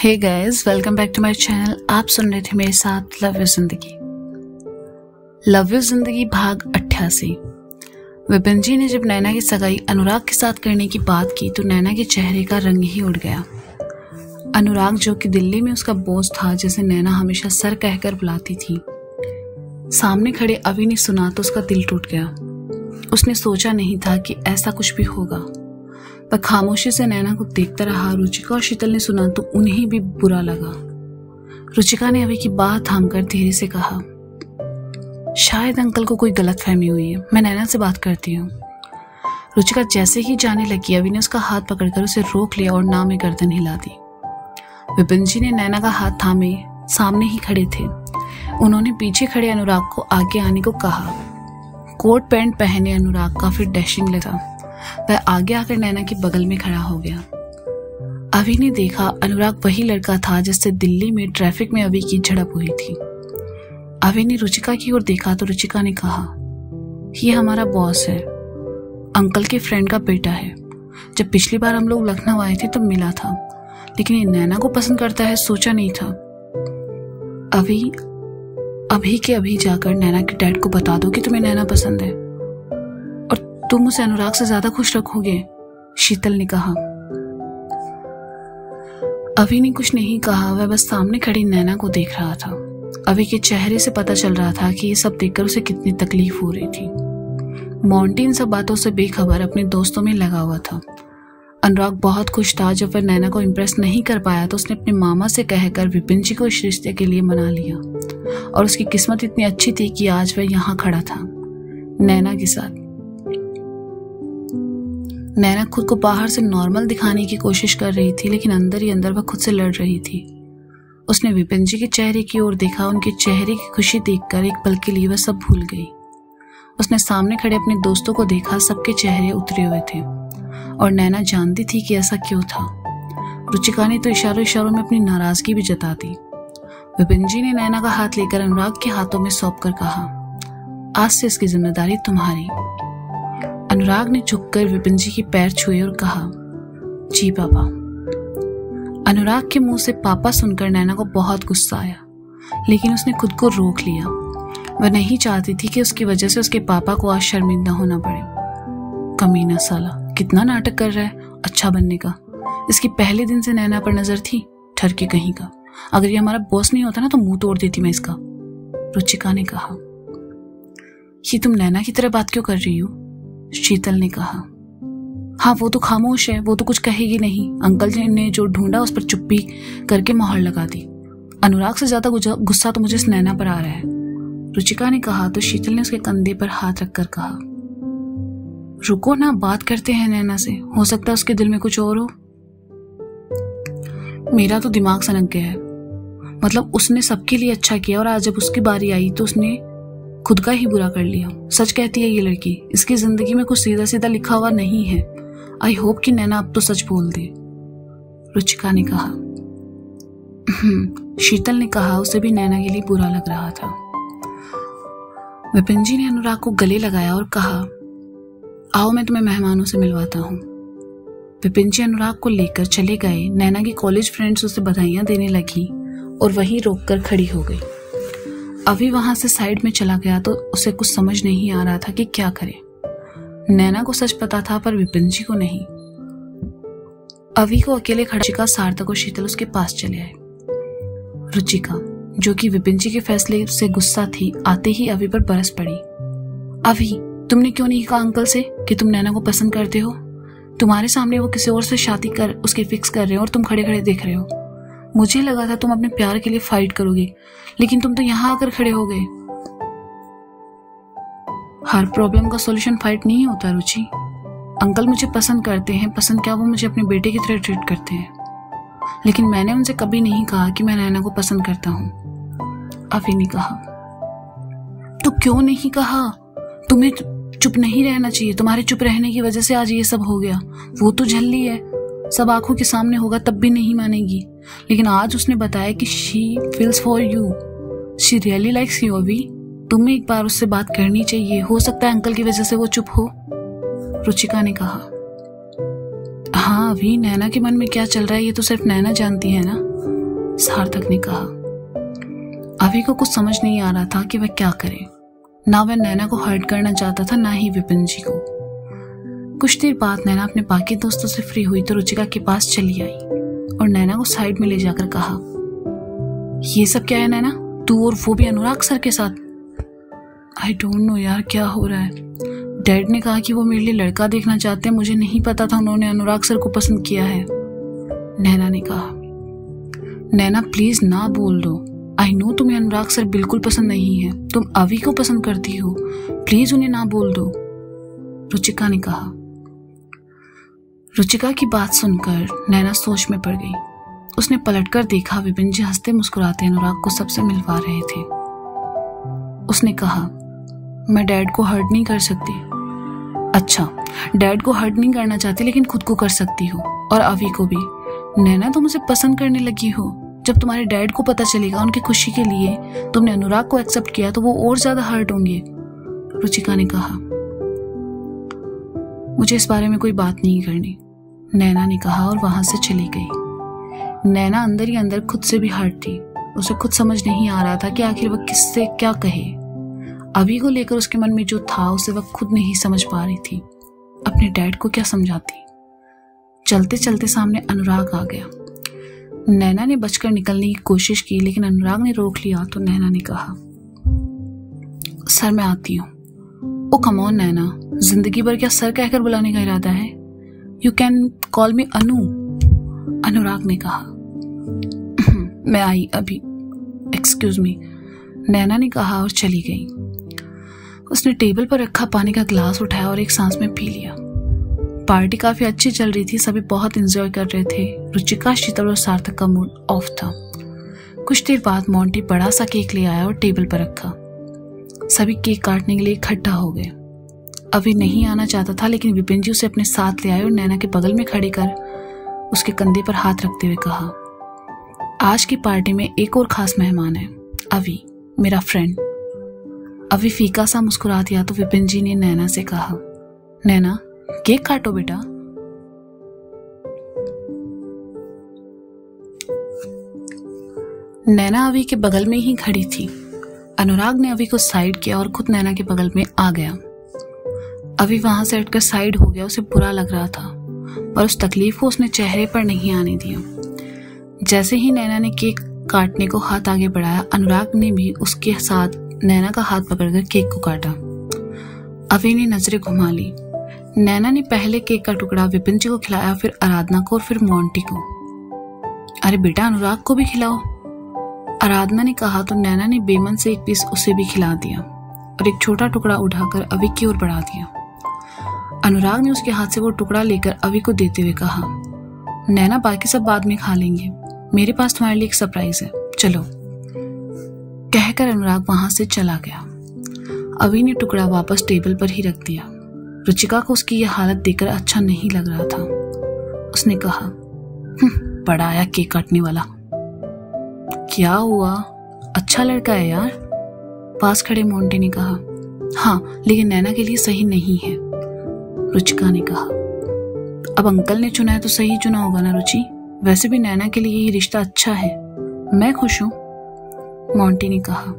Hey guys, welcome back to my channel. आप सुन रहे थे मेरे साथ love you Zindagi. Love you Zindagi भाग 88। विपिन जी ने जब नैना की सगाई अनुराग के साथ करने की बात की तो नैना के चेहरे का रंग ही उड़ गया। अनुराग जो कि दिल्ली में उसका बॉस था, जिसे नैना हमेशा सर कहकर बुलाती थी, सामने खड़े अभी ने सुना तो उसका दिल टूट गया। उसने सोचा नहीं था कि ऐसा कुछ भी होगा, पर खामोशी से नैना को देखता रहा। रुचिका और शीतल ने सुना तो उन्हें भी बुरा लगा। रुचिका ने अभी की बात थामकर धीरे से कहा, शायद अंकल को कोई गलतफहमी हुई है, मैं नैना से बात करती हूँ। रुचिका जैसे ही जाने लगी, अभी ने उसका हाथ पकड़कर उसे रोक लिया और ना में गर्दन हिला दी। विपिन जी ने नैना का हाथ थामे सामने ही खड़े थे। उन्होंने पीछे खड़े अनुराग को आगे आने को कहा। कोट पैंट पहने अनुराग काफी डैशिंग लगा। वह आगे आकर नैना के बगल में खड़ा हो गया। अभी ने देखा अनुराग वही लड़का था जिससे दिल्ली में ट्रैफिक में अभी की झड़प हुई थी। अभी ने रुचिका की ओर देखा तो रुचिका ने कहा, ये हमारा बॉस है, अंकल के फ्रेंड का बेटा है। जब पिछली बार हम लोग लखनऊ आए थे तब मिला था, लेकिन ये नैना को पसंद करता है, सोचा नहीं था। अभी के अभी जाकर नैना के डैड को बता दो कि तुम्हें नैना पसंद है और तुम उसे अनुराग से ज्यादा खुश रखोगे, शीतल ने कहा। अभी ने कुछ नहीं कहा, वह बस सामने खड़ी नैना को देख रहा था। अभी के चेहरे से पता चल रहा था कि ये सब देखकर उसे कितनी तकलीफ हो रही थी। मोंटी इन सब बातों से बेखबर अपने दोस्तों में लगा हुआ था। अनुराग बहुत खुश था। जब वह नैना को इम्प्रेस नहीं कर पाया तो उसने अपने मामा से कहकर विपिन जी को इस रिश्ते के लिए मना लिया, और उसकी किस्मत इतनी अच्छी थी कि आज वह यहाँ खड़ा था नैना के साथ। नैना खुद को बाहर से नॉर्मल दिखाने की कोशिश कर रही थी, लेकिन अंदर ही अंदर वह खुद से लड़ रही थी। उसने विपिन जी के चेहरे की ओर देखा। उनके चेहरे की खुशी देखकर एक पल के लिए वह सब भूल गई। उसने सामने खड़े अपने दोस्तों को देखा, सबके चेहरे उतरे हुए थे और नैना जानती थी कि ऐसा क्यों था। रुचिका ने तो इशारों इशारों में अपनी नाराजगी भी जता दी। विपिन जी ने नैना का हाथ लेकर अनुराग के हाथों में सौंप कर कहा, आज से इसकी जिम्मेदारी तुम्हारी। अनुराग ने झुककर विपिन जी के पैर छुए और कहा, जी पापा। अनुराग के मुंह से पापा सुनकर नैना को बहुत गुस्सा आया, लेकिन उसने खुद को रोक लिया। वह नहीं चाहती थी कि उसकी वजह से उसके पापा को आज शर्मिंदा होना पड़े। कमीना साला, कितना नाटक कर रहा है अच्छा बनने का। इसकी पहले दिन से नैना पर नजर थी, ठर के कहीं का। अगर ये हमारा बॉस नहीं होता ना तो मुंह तोड़ देती मैं इसका। रुचिका ने कहा, ये तुम नैना की तरह बात क्यों कर रही हो? शीतल ने कहा, हाँ वो तो खामोश है, वो तो कुछ कहेगी नहीं। अंकल जी ने जो ढूंढा उस पर चुप्पी करके मोहर लगा दी। अनुराग से ज्यादा गुस्सा तो मुझे इस नैना पर आ रहा है, रुचिका ने कहा। तो शीतल ने उसके कंधे पर हाथ रखकर कहा, रुको ना, बात करते हैं नैना से, हो सकता है उसके दिल में कुछ और हो। मेरा तो दिमाग सनक गया है। मतलब उसने सबके लिए अच्छा किया और आज जब उसकी बारी आई तो उसने खुद का ही बुरा कर लिया। सच कहती है ये लड़की, इसकी जिंदगी में कुछ सीधा सीधा लिखा हुआ नहीं है। आई होप कि नैना अब तो सच बोल दे, रुचिका ने कहा। शीतल ने कहा, उसे भी नैना के लिए बुरा लग रहा था। विपिन जी ने अनुराग को गले लगाया और कहा, आओ मैं तुम्हें मेहमानों से मिलवाता हूँ। विपिन जी अनुराग को लेकर चले गए। नैना की कॉलेज फ्रेंड्स उसे बधाइयां देने लगी और वहीं रोककर खड़ी हो गई। अभी वहां से साइड में चला गया तो उसे कुछ समझ नहीं आ रहा था कि क्या करे। नैना को सच पता था पर विपिन जी को नहीं। अभी को अकेले खड़ा रुचिका, सार्थक और शीतल उसके पास चले आए। रुचिका, जो कि विपिन जी के फैसले से गुस्सा थी, आते ही अभी पर बरस पड़ी। अभी, तुमने क्यों नहीं कहा अंकल से कि तुम नैना को पसंद करते हो? तुम्हारे सामने वो किसी और से शादी कर उसकी फिक्स कर रहे हो और तुम खड़े खड़े देख रहे हो। मुझे लगा था तुम अपने प्यार के लिए फाइट करोगे, लेकिन तुम तो यहाँ आकर खड़े हो गए। हर प्रॉब्लम का सॉल्यूशन फाइट नहीं होता रुचि। अंकल मुझे पसंद करते हैं, पसंद क्या वो मुझे अपने बेटे की तरह ट्रीट करते हैं, लेकिन मैंने उनसे कभी नहीं कहा कि मैं नैना को पसंद करता हूँ। अभी ने कहा, तो क्यों नहीं कहा? तुम्हें चुप नहीं रहना चाहिए। तुम्हारे चुप रहने की वजह से आज ये सब हो गया। वो तो झल्ली है, सब आंखों के सामने होगा तब भी नहीं मानेगी, लेकिन आज उसने बताया कि she feels for you, she really likes you. अभी तुम्हें एक बार उससे बात करनी चाहिए, हो सकता है अंकल की वजह से वो चुप हो, रुचिका ने कहा। हाँ अभी नैना के मन में क्या चल रहा है ये तो सिर्फ नैना जानती है ना, सार्थक ने कहा। अभी को कुछ समझ नहीं आ रहा था कि वह क्या करे। ना वह नैना को हर्ट करना चाहता था, ना ही विपिन जी को। कुछ देर बाद नैना अपने बाकी दोस्तों से फ्री हुई तो रुचिका के पास चली आई और नैना को साइड में ले जाकर कहा, ये सब क्या है नैना, तू और वो भी अनुराग सर के साथ? आई डोंट नो यार क्या हो रहा है। डैड ने कहा कि वो मेरे लिए लड़का देखना चाहते हैं, मुझे नहीं पता था उन्होंने अनुराग सर को पसंद किया है, नैना ने कहा। नैना प्लीज ना बोल दो, आई नो तुम्हें अनुराग सर बिल्कुल पसंद नहीं है, तुम अभी को पसंद करती हो, प्लीज उन्हें ना बोल दो, रुचिका ने कहा। रुचिका की बात सुनकर नैना सोच में पड़ गई। उसने पलटकर देखा, विपिन जी हंसते मुस्कुराते अनुराग को सबसे मिलवा रहे थे। उसने कहा, मैं डैड को हर्ट नहीं कर सकती। अच्छा, डैड को हर्ट नहीं करना चाहती लेकिन खुद को कर सकती हो, और अभी को भी। नैना तुम उसे पसंद करने लगी हो। जब तुम्हारे डैड को पता चलेगा उनकी खुशी के लिए तुमने अनुराग को एक्सेप्ट किया तो वो और ज्यादा हर्ट होंगे, रुचिका ने कहा। मुझे इस बारे में कोई बात नहीं करनी, नैना ने कहा और वहां से चली गई। नैना अंदर ही अंदर खुद से भी हर्ट थी। उसे खुद समझ नहीं आ रहा था कि आखिर वह किससे क्या कहे। अभी को लेकर उसके मन में जो था उसे वह खुद नहीं समझ पा रही थी। अपने डैड को क्या समझाती। चलते चलते सामने अनुराग आ गया। नैना ने बचकर निकलने की कोशिश की लेकिन अनुराग ने रोक लिया तो नैना ने कहा, सर मैं आती हूँ। ओ कम ऑन नैना, जिंदगी भर क्या सर कहकर बुलाने का इरादा है? यू कैन कॉल मी अनु, अनुराग ने कहा। मैं आई अभी, एक्सक्यूज मी, नैना ने कहा और चली गई। उसने टेबल पर रखा पानी का ग्लास उठाया और एक सांस में पी लिया। पार्टी काफी अच्छी चल रही थी, सभी बहुत एंजॉय कर रहे थे। रुचिका, शीतल और सार्थक का मूड ऑफ था। कुछ देर बाद मोंटी बड़ा सा केक ले आया और टेबल पर रखा। सभी केक काटने के लिए इकट्ठा हो गए। अभी नहीं आना चाहता था लेकिन विपिन जी उसे अपने साथ ले आए और नैना के बगल में खड़े कर उसके कंधे पर हाथ रखते हुए कहा, आज की पार्टी में एक और खास मेहमान है, अभी, मेरा फ्रेंड। अभी फीका सा मुस्कुरा दिया तो विपिन जी ने नैना से कहा, नैना केक काटो बेटा। नैना अभी के बगल में ही खड़ी थी। अनुराग ने अभी को साइड किया और खुद नैना के बगल में आ गया। अभी वहां से हटकर साइड हो गया। उसे बुरा लग रहा था पर उस तकलीफ को उसने चेहरे पर नहीं आने दिया। जैसे ही नैना ने केक काटने को हाथ आगे बढ़ाया, अनुराग ने भी उसके साथ नैना का हाथ पकड़कर केक को काटा। अभी ने नजरें घुमा ली। नैना ने पहले केक का टुकड़ा विपिन जी को खिलाया, फिर आराधना को और फिर मोंटी को। अरे बेटा अनुराग को भी खिलाओ, आराधना ने कहा तो नैना ने बेमन से एक पीस उसे भी खिला दिया और एक छोटा टुकड़ा उठाकर अभी की ओर बढ़ा दिया। अनुराग ने उसके हाथ से वो टुकड़ा लेकर अभी को देते हुए कहा, नैना बाकी सब बाद में खा लेंगे, मेरे पास तुम्हारे लिए एक सरप्राइज है, चलो। कहकर अनुराग वहां से चला गया। अभी ने टुकड़ा वापस टेबल पर ही रख दिया। रुचिका को उसकी यह हालत देखकर अच्छा नहीं लग रहा था। उसने कहा, बड़ा आया केक काटने वाला। क्या हुआ, अच्छा लड़का है यार, पास खड़े मोंटी ने कहा। हाँ लेकिन नैना के लिए सही नहीं है, रुचिका ने कहा। अब अंकल ने चुना है तो सही चुना होगा ना रुचि, वैसे भी नैना के लिए ये रिश्ता अच्छा है, मैं खुश हूं, मोंटी ने कहा।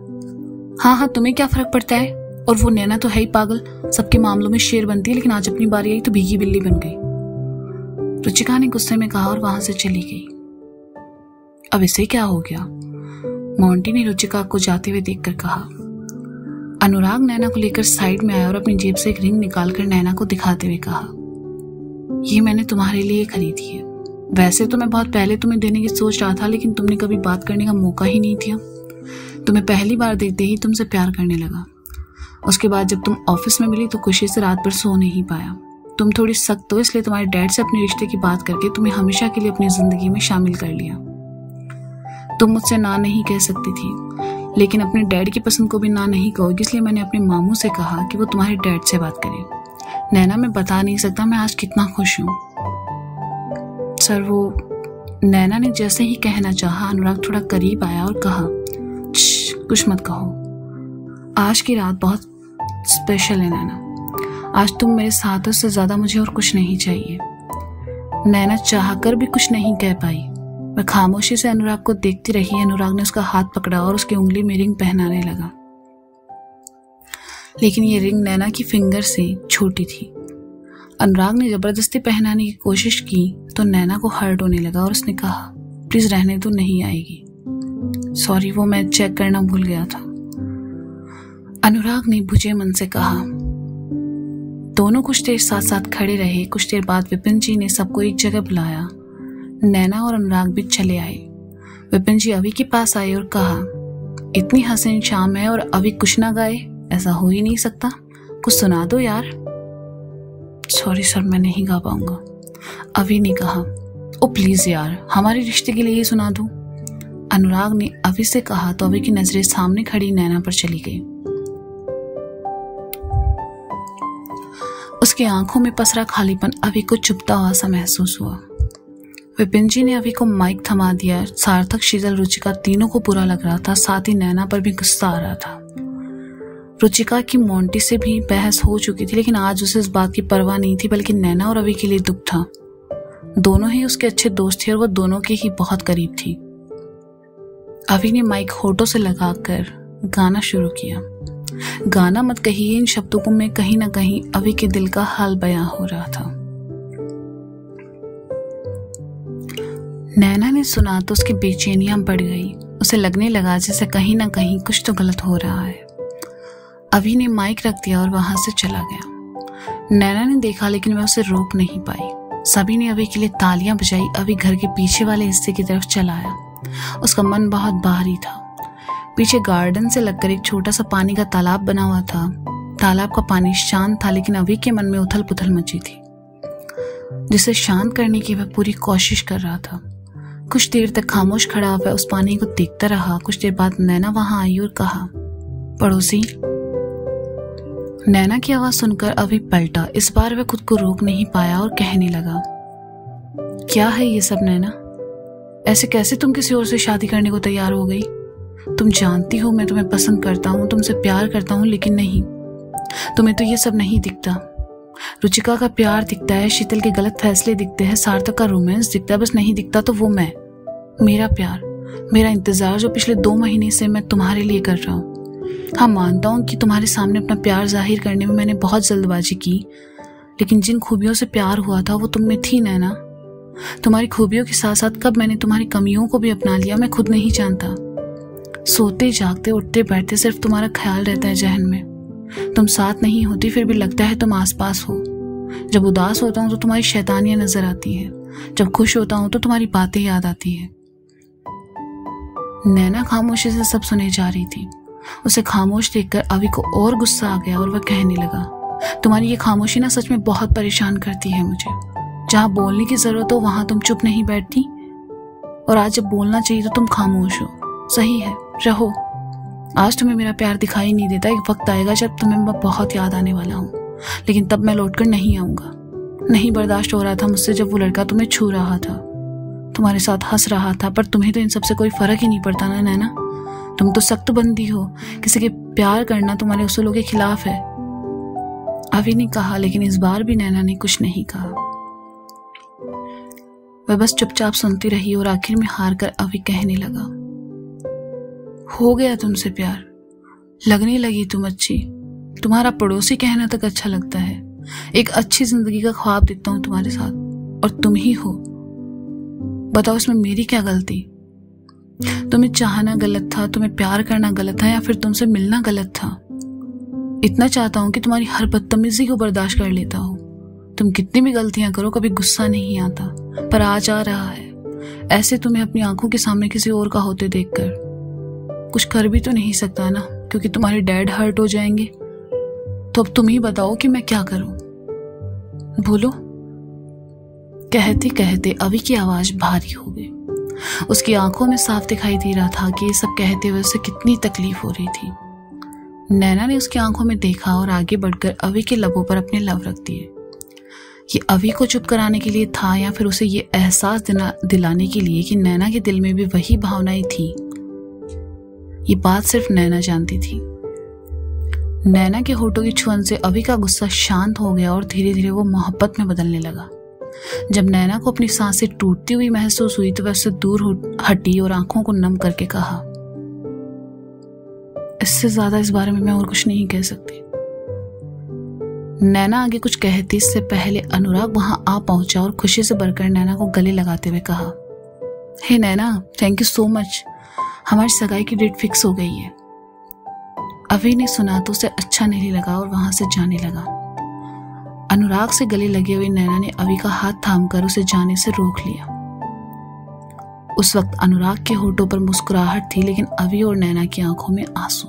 हाँ हाँ तुम्हें क्या फर्क पड़ता है, और वो नैना तो है ही पागल, सबके मामलों में शेर बनती है, लेकिन आज अपनी बारी आई तो भीगी बिल्ली बन गई, रुचिका ने गुस्से में कहा और वहां से चली गई। अब इसे क्या हो गया, मोंटी ने रुचिका को जाते हुए देखकर कहा। अनुराग नैना को लेकर साइड में आया और अपनी जेब से एक रिंग निकालकर नैना को दिखाते हुए कहा, ये मैंने तुम्हारे लिए खरीदी है। वैसे तो मैं बहुत पहले तुम्हें देने की सोच रहा था, लेकिन तुमने कभी बात करने का मौका ही नहीं दिया। तुम्हें पहली बार देखते ही तुमसे प्यार करने लगा। उसके बाद जब तुम ऑफिस में मिली तो खुशी से रात भर सो नहीं पाया। तुम थोड़ी सख्त हो, इसलिए तुम्हारे डैड से अपने रिश्ते की बात करके तुम्हें हमेशा के लिए अपनी जिंदगी में शामिल कर लिया। तुम मुझसे ना नहीं कह सकती थी, लेकिन अपने डैड की पसंद को भी ना नहीं कहोगी, इसलिए मैंने अपने मामू से कहा कि वो तुम्हारे डैड से बात करे। नैना मैं बता नहीं सकता मैं आज कितना खुश हूँ। सर वो, नैना ने जैसे ही कहना चाहा, अनुराग थोड़ा करीब आया और कहा, कुछ मत कहो, आज की रात बहुत स्पेशल है नैना, आज तुम मेरे साथ हो, उससे ज्यादा मुझे और कुछ नहीं चाहिए। नैना चाहकर भी कुछ नहीं कह पाई। वह खामोशी से अनुराग को देखती रही। अनुराग ने उसका हाथ पकड़ा और उसकी उंगली में रिंग पहनाने लगा, लेकिन ये रिंग नैना की फिंगर से छोटी थी। अनुराग ने जबरदस्ती पहनाने की कोशिश की तो नैना को हर्ट होने लगा और उसने कहा, प्लीज रहने दो, नहीं आएगी। सॉरी, वो मैं चेक करना भूल गया था। अनुराग ने बुझे मन से कहा। दोनों कुछ देर साथ साथ खड़े रहे। कुछ देर बाद विपिन जी ने सबको एक जगह बुलाया। नैना और अनुराग भी चले आए। विपिन जी अभी के पास आए और कहा, इतनी हसीन शाम है और अभी कुछ ना गाए, ऐसा हो ही नहीं सकता, कुछ सुना दो यार। सॉरी सर, मैं नहीं गा पाऊंगा, अभी ने कहा। ओ प्लीज यार, हमारे रिश्ते के लिए ही सुना दो। अनुराग ने अभी से कहा तो अभी की नजरें सामने खड़ी नैना पर चली गई। उसकी आंखों में पसरा खालीपन अभी को चुभता हुआ सा महसूस हुआ। विपिन जी ने अभी को माइक थमा दिया। सार्थक, शीतल, रुचिका तीनों को बुरा लग रहा था, साथ ही नैना पर भी गुस्सा आ रहा था। रुचिका की मोंटी से भी बहस हो चुकी थी, लेकिन आज उसे इस बात की परवाह नहीं थी, बल्कि नैना और अभी के लिए दुख था। दोनों ही उसके अच्छे दोस्त थे और वो दोनों के ही बहुत करीब थी। अभी ने माइक होठों से लगाकर गाना शुरू किया। गाना मत कहिए, इन शब्दों को में कहीं ना कहीं अभी के दिल का हाल बयां हो रहा था। नैना ने सुना तो उसकी बेचैनियां बढ़ गई। उसे लगने लगा जैसे कहीं ना कहीं कुछ तो गलत हो रहा है। अभी ने माइक रख दिया और वहां से चला गया। नैना ने देखा, लेकिन वह उसे रोक नहीं पाई। सभी ने अभी के लिए तालियां बजाई। अभी घर के पीछे वाले हिस्से की तरफ चला आया। उसका मन बहुत बाहरी था। पीछे गार्डन से लगकर एक छोटा सा पानी का तालाब बना हुआ था। तालाब का पानी शांत था, लेकिन अभी के मन में उथल पुथल मची थी, जिसे शांत करने की वह पूरी कोशिश कर रहा था। कुछ देर तक खामोश खड़ा वह उस पानी को देखता रहा। कुछ देर बाद नैना वहां आई और कहा, पड़ोसी। नैना की आवाज सुनकर अभी पलटा। इस बार वह खुद को रोक नहीं पाया और कहने लगा, क्या है ये सब नैना? ऐसे कैसे तुम किसी और से शादी करने को तैयार हो गई? तुम जानती हो मैं तुम्हें पसंद करता हूँ, तुमसे प्यार करता हूँ, लेकिन नहीं, तुम्हें तो ये सब नहीं दिखता। रुचिका का प्यार दिखता है, शीतल के गलत फैसले दिखते हैं, सार्थक का रोमांस दिखता है, बस नहीं दिखता तो वो मैं, मेरा प्यार, मेरा इंतजार जो पिछले 2 महीने से मैं तुम्हारे लिए कर रहा हूँ। हाँ, मानता हूँ कि तुम्हारे सामने अपना प्यार जाहिर करने में मैंने बहुत जल्दबाजी की, लेकिन जिन खूबियों से प्यार हुआ था वो तुम में थी नैना। तुम्हारी खूबियों के साथ साथ कब मैंने तुम्हारी कमियों को भी अपना लिया मैं खुद नहीं जानता। सोते जागते उठते बैठते सिर्फ तुम्हारा ख्याल रहता है जहन में। तुम साथ नहीं होती फिर भी लगता है तुम आसपास हो। जब उदास होता हूँ तो तुम्हारी शैतानियां नजर आती है, जब खुश होता हूँ तो तुम्हारी बातें याद आती है। नैना खामोशी से सब सुने जा रही थी। उसे खामोश देखकर अभी को और गुस्सा आ गया और वह कहने लगा, तुम्हारी ये खामोशी ना सच में बहुत परेशान करती है मुझे। जहाँ बोलने की जरूरत हो वहां तुम चुप नहीं बैठती, और आज जब बोलना चाहिए तो तुम खामोश हो। सही है, रहो। आज तुम्हें मेरा प्यार दिखाई नहीं देता। एक वक्त आएगा जब तुम्हें मैं बहुत याद आने वाला हूँ, लेकिन तब मैं लौटकर नहीं आऊंगा। नहीं बर्दाश्त हो रहा था मुझसे जब वो लड़का तुम्हें छू रहा था, तुम्हारे साथ हंस रहा था, पर तुम्हें तो इन सबसे कोई फर्क ही नहीं पड़ता ना नैना। तुम तो सख्त बंदी हो, किसी के प्यार करना तुम्हारे उसूलों के खिलाफ है। अभी ने कहा, लेकिन इस बार भी नैना ने कुछ नहीं कहा। वह बस चुपचाप सुनती रही और आखिर में हार कर अभी कहने लगा, हो गया तुमसे प्यार, लगने लगी तुम अच्छी। तुम्हारा पड़ोसी कहना तक अच्छा लगता है। एक अच्छी जिंदगी का ख्वाब देखता हूं तुम्हारे साथ, और तुम ही हो। बताओ इसमें मेरी क्या गलती? तुम्हें चाहना गलत था, तुम्हें प्यार करना गलत था, या फिर तुमसे मिलना गलत था? इतना चाहता हूं कि तुम्हारी हर बदतमीजी को बर्दाश्त कर लेता हूं। तुम कितनी भी गलतियां करो कभी गुस्सा नहीं आता, पर आज आ रहा है। ऐसे तुम्हें अपनी आंखों के सामने किसी और का होते देखकर कुछ कर भी तो नहीं सकता ना, क्योंकि तुम्हारे डैड हर्ट हो जाएंगे। तो अब तुम ही बताओ कि मैं क्या करूं? बोलो। कहते कहते अभी की आवाज भारी हो गई। उसकी आंखों में साफ दिखाई दे रहा था कि ये सब कहते हुए उसे कितनी तकलीफ हो रही थी। नैना ने उसकी आंखों में देखा और आगे बढ़कर अभी के लबों पर अपने लब रख दिए। ये अभी को चुप कराने के लिए था, या फिर उसे ये एहसास दिलाने के लिए कि नैना के दिल में भी वही भावनाएं थी। ये बात सिर्फ नैना जानती थी। नैना के होठों की छुअन से अभी का गुस्सा शांत हो गया और धीरे धीरे वो मोहब्बत में बदलने लगा। जब नैना को अपनी सांसें टूटती हुई महसूस हुई तो वह उससे दूर हटी और आंखों को नम करके कहा, इससे ज्यादा इस बारे में मैं और कुछ नहीं कह सकती। नैना आगे कुछ कहती इससे पहले अनुराग वहां आ पहुंचा और खुशी से भरकर नैना को गले लगाते हुए कहा, हे नैना, थैंक यू सो मच, हमारी सगाई की डेट फिक्स हो गई है। अभी ने सुना तो उसे अच्छा नहीं लगा और वहां से जाने लगा। अनुराग से गले लगे हुए नैना ने अभी का हाथ थामकर उसे जाने से रोक लिया। उस वक्त अनुराग के होठों पर मुस्कुराहट थी, लेकिन अभी और नैना की आंखों में आंसू।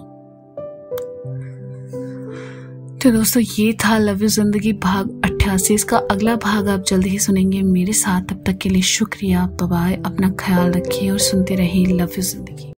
तो दोस्तों, ये था लव यू जिंदगी भाग 88। इसका अगला भाग आप जल्द ही सुनेंगे मेरे साथ। तब तक के लिए शुक्रिया, बाय बाय, अपना ख्याल रखिए और सुनते रहिए लव यू जिंदगी।